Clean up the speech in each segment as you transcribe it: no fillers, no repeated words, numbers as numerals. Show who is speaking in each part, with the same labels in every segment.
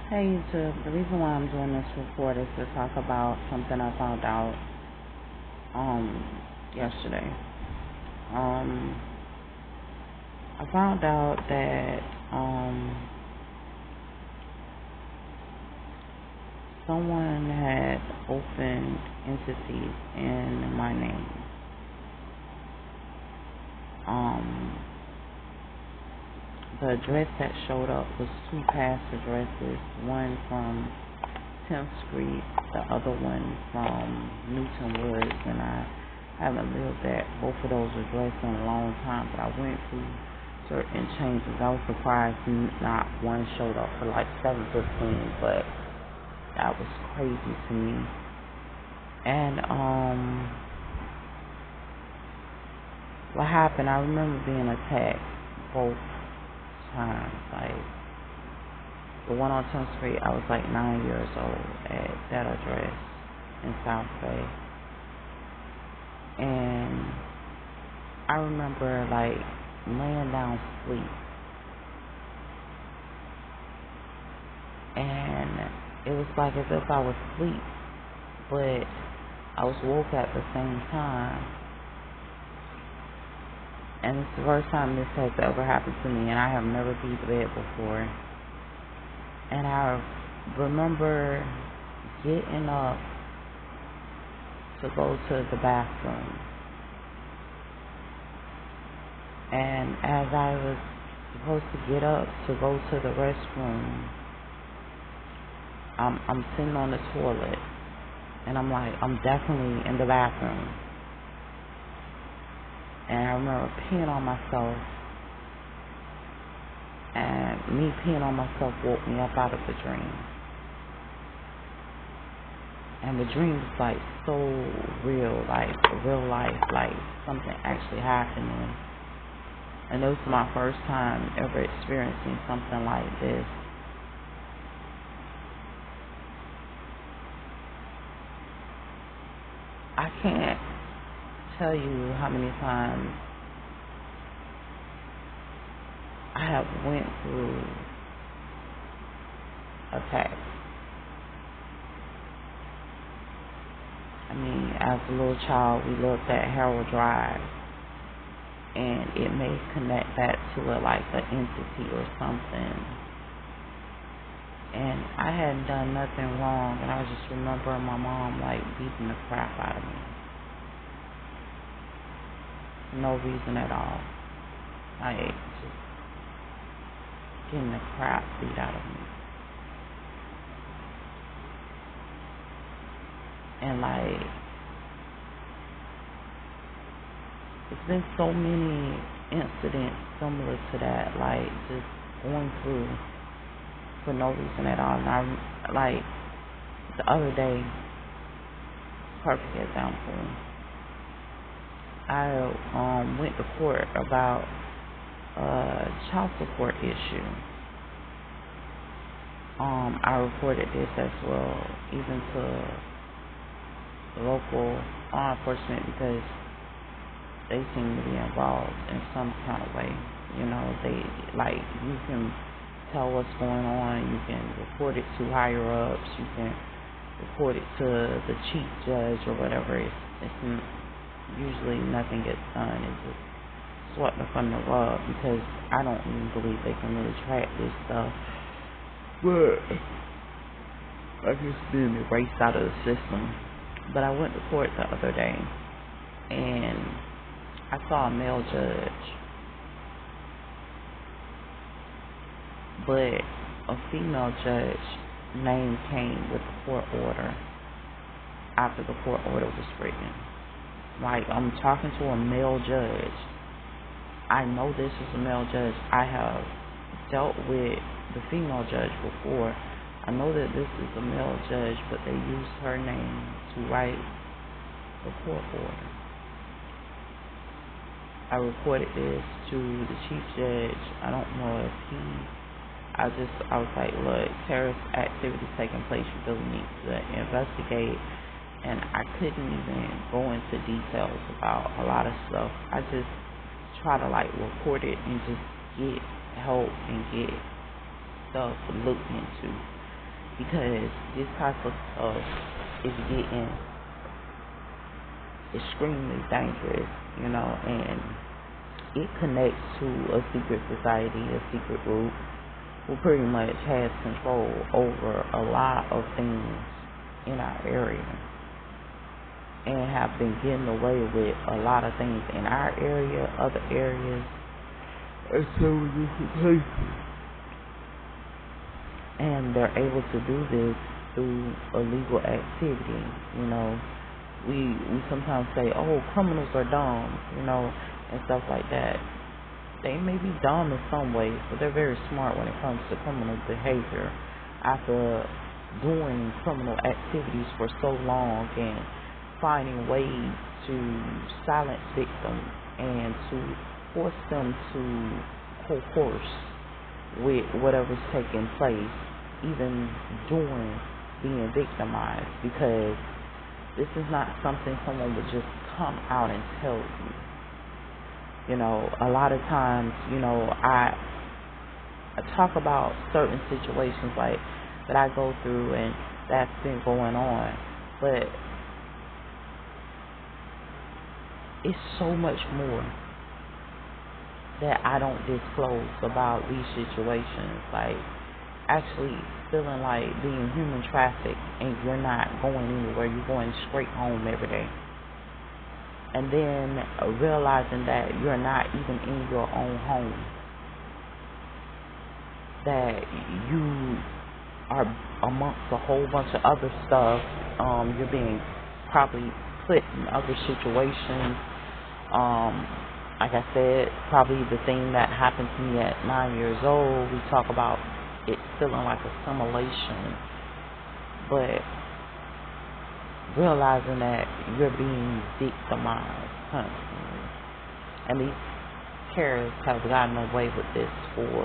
Speaker 1: Hey YouTube, the reason why I'm doing this report is to talk about something I found out yesterday. Um I found out that someone had opened entities in my name. The address that showed up was two past addresses, one from 10th Street, the other one from Newton Woods, and I haven't lived at both of those addresses in a long time, but I went through certain changes. I was surprised not one showed up for like 7:15, but that was crazy to me. And what happened, I remember being attacked both times. Like the one on 10th Street, I was like 9 years old at that address in South Bay. And I remember like laying down sleep, and it was like as if I was asleep, but I was woke at the same time. And it's the first time this has ever happened to me, and I have never been to bed before. And I remember getting up to go to the bathroom, and as I was supposed to get up to go to the restroom, I'm sitting on the toilet, and I'm like, I'm definitely in the bathroom. And I remember peeing on myself, and me peeing on myself woke me up out of the dream. And the dream was like so real, like real life, like something actually happening. And this was my first time ever experiencing something like this. I can't tell you how many times I have went through attacks. I mean, as a little child, we lived at Harold Drive, and it may connect that to like an entity or something. And I hadn't done nothing wrong, and I just remember my mom like beating the crap out of me. No reason at all. Like just getting the crap beat out of me. And like it's been so many incidents similar to that, like just going through for no reason at all. And I like the other day, perfect example. I went to court about a child support issue. I reported this as well, even to the local law enforcement, because they seem to be involved in some kind of way. You know, they like you can tell what's going on. You can report it to higher ups. You can report it to the chief judge or whatever. It's usually nothing gets done. It's just swept up under the rug because I don't even believe they can really track this stuff. But I just been erased out of the system. But I went to court the other day, and I saw a male judge, but a female judge name came with the court order after the court order was written. Like, I'm talking to a male judge. I know this is a male judge. I have dealt with the female judge before. I know that this is a male judge, but they used her name to write the court order. I reported this to the chief judge. I don't know if I was like, look, terrorist activity taking place, you really need to investigate. And I couldn't even go into details about a lot of stuff. I just try to like report it and just get help and get stuff to look into. because this type of stuff is getting extremely dangerous, and it connects to a secret society, a secret group who pretty much has control over a lot of things in our area and have been getting away with a lot of things in our area, other areas, and so many different places. And they're able to do this through illegal activity. We sometimes say, oh, criminals are dumb, and stuff like that. They may be dumb in some ways, but they're very smart when it comes to criminal behavior. After doing criminal activities for so long and finding ways to silence victims and to force them to coerce with whatever's taking place, even during being victimized, because this is not something someone would just come out and tell you. A lot of times, I talk about certain situations like that I go through and that's been going on, but it's so much more that I don't disclose about these situations, like actually feeling like being human trafficked and you're not going anywhere, you're going straight home every day. And then realizing that you're not even in your own home, that you are amongst a whole bunch of other stuff. You're being probably put in other situations. Like I said, probably the thing that happened to me at 9 years old, we talk about it feeling like assimilation, but realizing that you're being victimized constantly. And these terrorists have gotten away with this for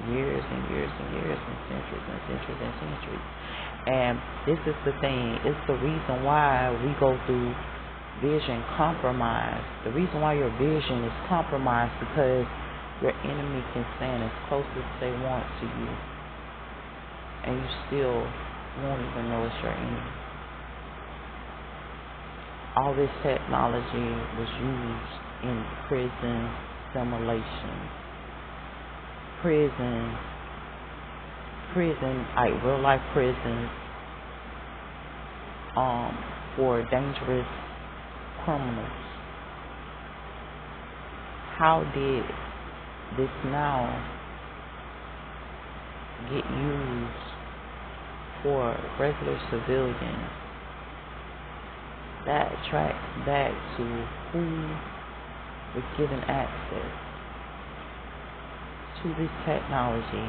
Speaker 1: years and years and years and centuries and centuries and centuries. And this is the thing, it's the reason why we go through vision compromise. The reason why your vision is compromised because your enemy can stand as close as they want to you, and you still won't even know it's your enemy. All this technology was used in prison simulation. Prison, like real life prisons, for dangerous criminals. How did this now get used for regular civilians? That tracks back to who was given access to this technology,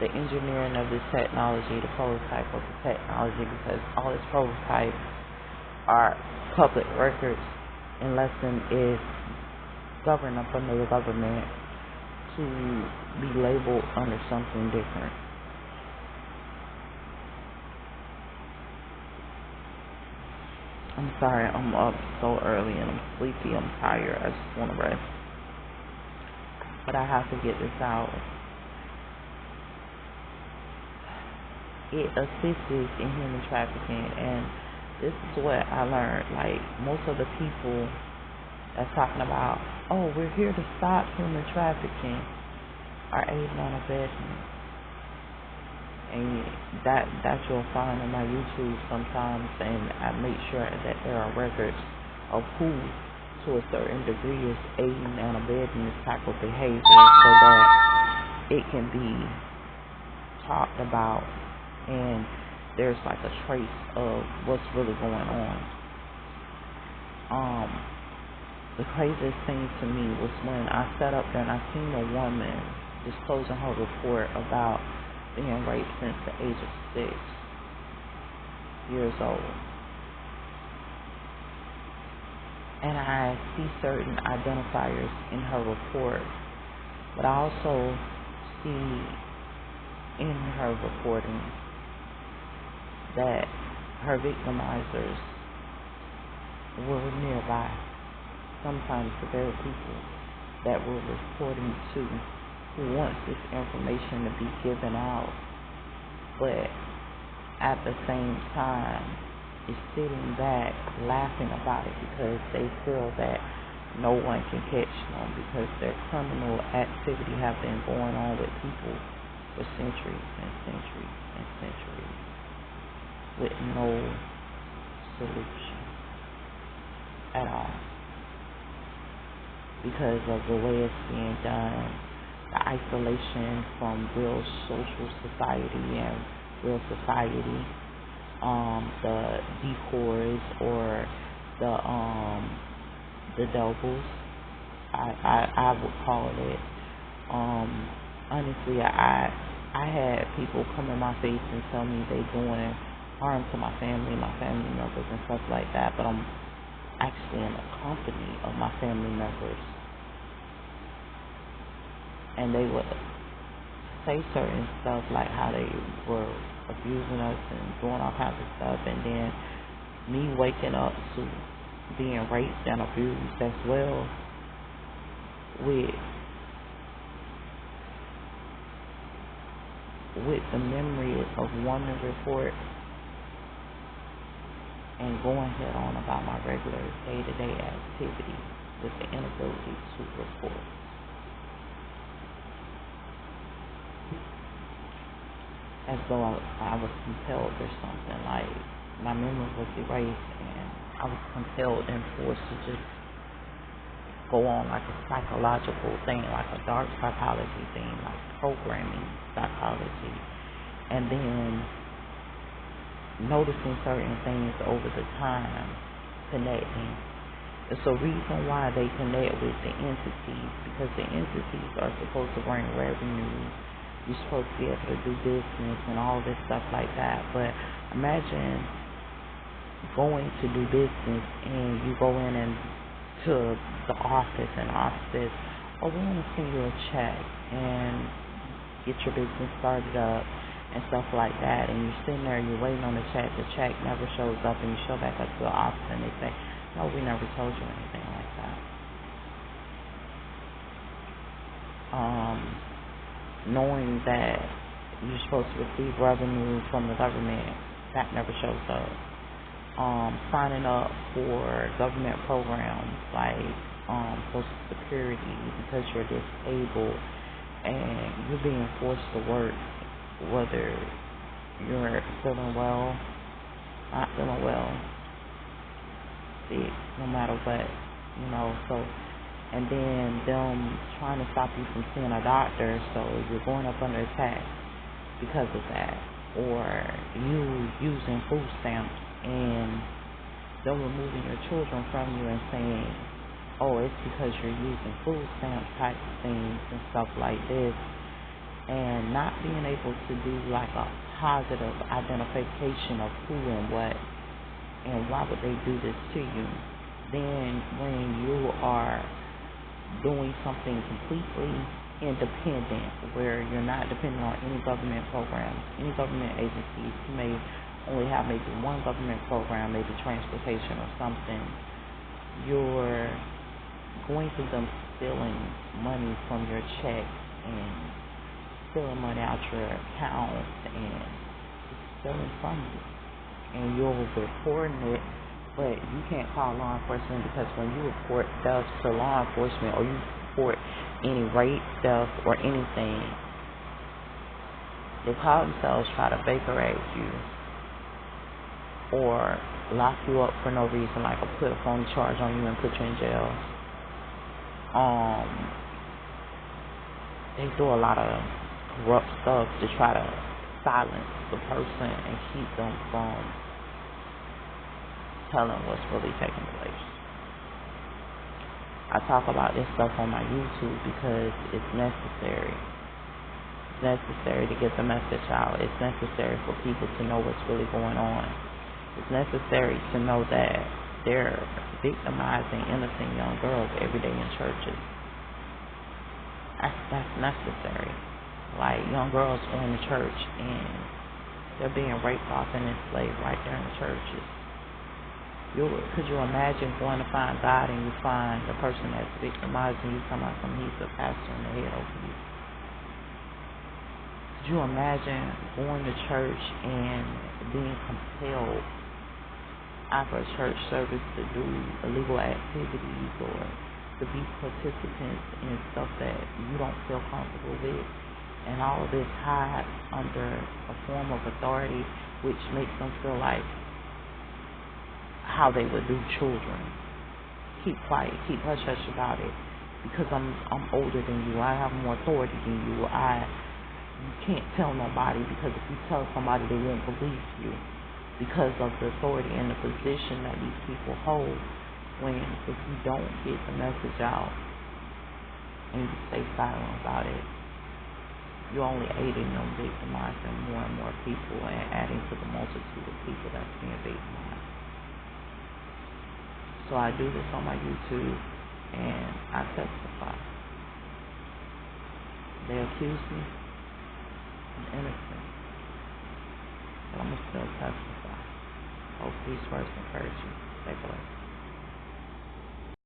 Speaker 1: the engineering of this technology, the prototype of the technology, because all its prototypes are public records unless it is governed up under the government to be labeled under something different. I'm sorry, I'm up so early and I'm sleepy, I'm tired, I just want to rest. But I have to get this out. It assists in human trafficking, and this is what I learned. Like, most of the people that's talking about, oh, we're here to stop human trafficking, are aiding and abetting. And that you'll find on my YouTube sometimes, and I make sure that there are records of who, to a certain degree, is aiding and abetting this type of behavior, so that it can be talked about and there's like a trace of what's really going on. The craziest thing to me was when I sat up there and I seen a woman disclosing her report about being raped since the age of 6 years old. And I see certain identifiers in her report, but I also see in her reporting that her victimizers were nearby. Sometimes the very people that we're reporting to, who wants this information to be given out, but at the same time is sitting back laughing about it because they feel that no one can catch them because their criminal activity have been going on with people for centuries and centuries and centuries with no solution at all because of the way it's being done, the isolation from real social society and real society, the decoys or the doubles, I would call it. Honestly, I had people come in my face and tell me they doing harm to my family members and stuff like that, but I'm actually in the company of my family members, and they would say certain stuff like how they were abusing us and doing all kinds of stuff, and then me waking up to being raped and abused as well with the memory of wanting to report and going head on about my regular day-to-day activities with the inability to report. As though I was compelled or something, like my memory was erased and I was compelled and forced to just go on like a psychological thing, like a dark psychology thing, like programming psychology, and then noticing certain things over the time, connecting. It's a reason why they connect with the entities, because the entities are supposed to bring revenue. You're supposed to be able to do business and all this stuff like that. But imagine going to do business and you go in and to the office and the office says, oh, we want to send you a check and get your business started up and stuff like that, and you're sitting there, you're waiting on the check never shows up, and you show back up to the office and they say, no, we never told you anything like that. Knowing that you're supposed to receive revenue from the government, that never shows up. Signing up for government programs like Social Security because you're disabled and you're being forced to work whether you're feeling well, not feeling well, sick, no matter what, so, and then them trying to stop you from seeing a doctor, so you're going up under attack because of that, or you using food stamps and them removing your children from you and saying, oh, it's because you're using food stamps type of things and stuff like this, and not being able to do like a positive identification of who and what and why would they do this to you. Then when you are doing something completely independent where you're not dependent on any government programs, any government agencies, you may only have maybe one government program, maybe transportation or something, you're going through them stealing money from your check and stealing money out your account and stealing from you. And you're reporting it, but you can't call law enforcement because when you report theft to law enforcement or you report any rape, theft, or anything, they call themselves try to vaporize you or lock you up for no reason, like put a phone charge on you and put you in jail. They do a lot of corrupt stuff to try to silence the person and keep them from telling what's really taking place. I talk about this stuff on my YouTube because it's necessary. It's necessary to get the message out. It's necessary for people to know what's really going on. It's necessary to know that they're victimizing innocent young girls every day in churches. That's necessary. Like, young girls are in the church and they're being raped off and enslaved right there in the churches. Could you imagine going to find God and you find the person that's victimizing you come out from he's the pastor in the head over you? Could you imagine going to church and being compelled after a church service to do illegal activities or to be participants in stuff that you don't feel comfortable with? And all of this hides under a form of authority which makes them feel like how they would do children. Keep quiet, keep hush hush about it because I'm older than you. I have more authority than you. You can't tell nobody because if you tell somebody they won't believe you because of the authority and the position that these people hold. When if you don't get the message out and you stay silent about it, you're only aiding them victimizing more and more people and adding to the multitude of people that's being victimized. So I do this on my YouTube and I testify. They accuse me. I'm innocent. But I'm going to still testify. Hope these words encourage you. Stay blessed.